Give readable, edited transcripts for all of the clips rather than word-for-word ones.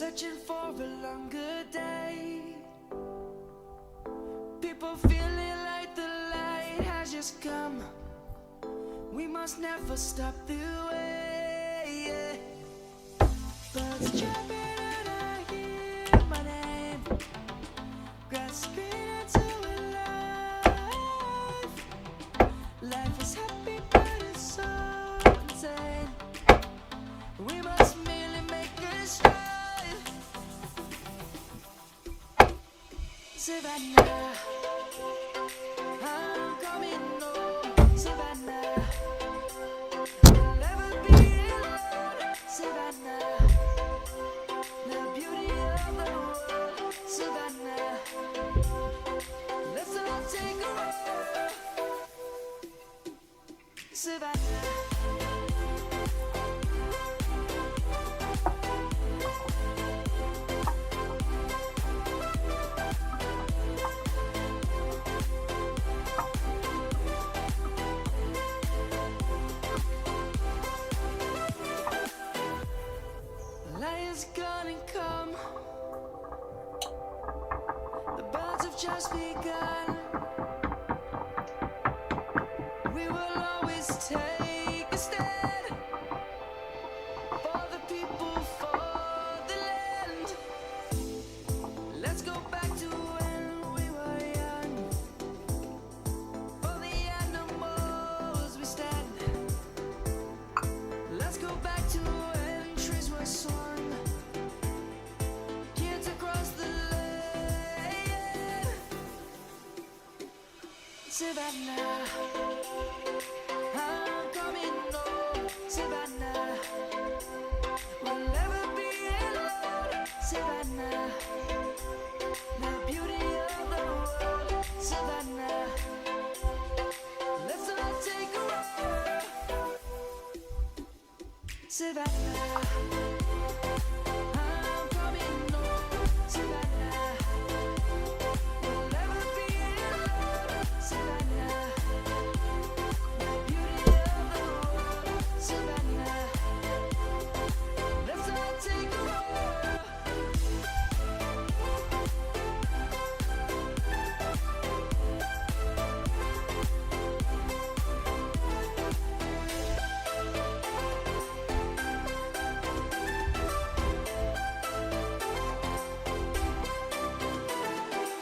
searching for a longer day. People feeling like the light has just come. We must never stop the way. Birds chirping and I hear my name, grasping into a life. Life is happy but it's so insane. We must merely make a strive. Savannah, I'm coming home. Savannah, we'll never be alone. Savannah, the beauty of the world. Savannah, let's all take a ride. Savannah. Lion's gonna come. The birds have just begun. We will always take a stand for the people, for the land. Let's go back to when we were young. For the animals we stand. Let's go back to when trees were swung. Kids across the land. Savannah, I'm coming home. Savannah, we'll never be alone. Savannah, the beauty of the world. Savannah, let's all take a ride. Savannah, I'm coming home. Savannah, we'll never be alone. Savannah, the beauty of the world. Savannah, let's all take a ride.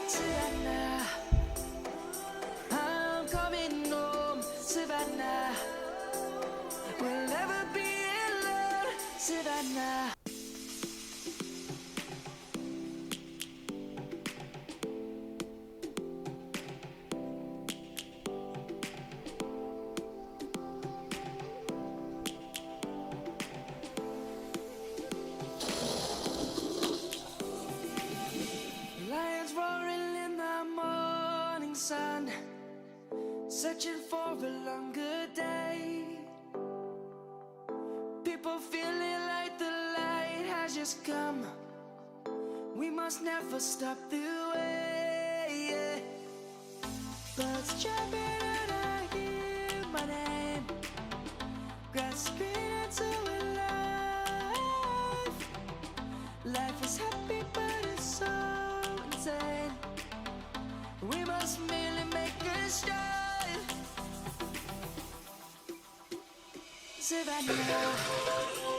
Savannah, I'm coming home. Savannah, we'll never be alone. Savannah. Lions roaring in the morning sun, searching for a longer day. People feeling like the light has just come. We must never stop the way. Birds chirping and I hear my name, grasping into a life. Life is happy but it's so insane. We must merely make a strive. Savannah.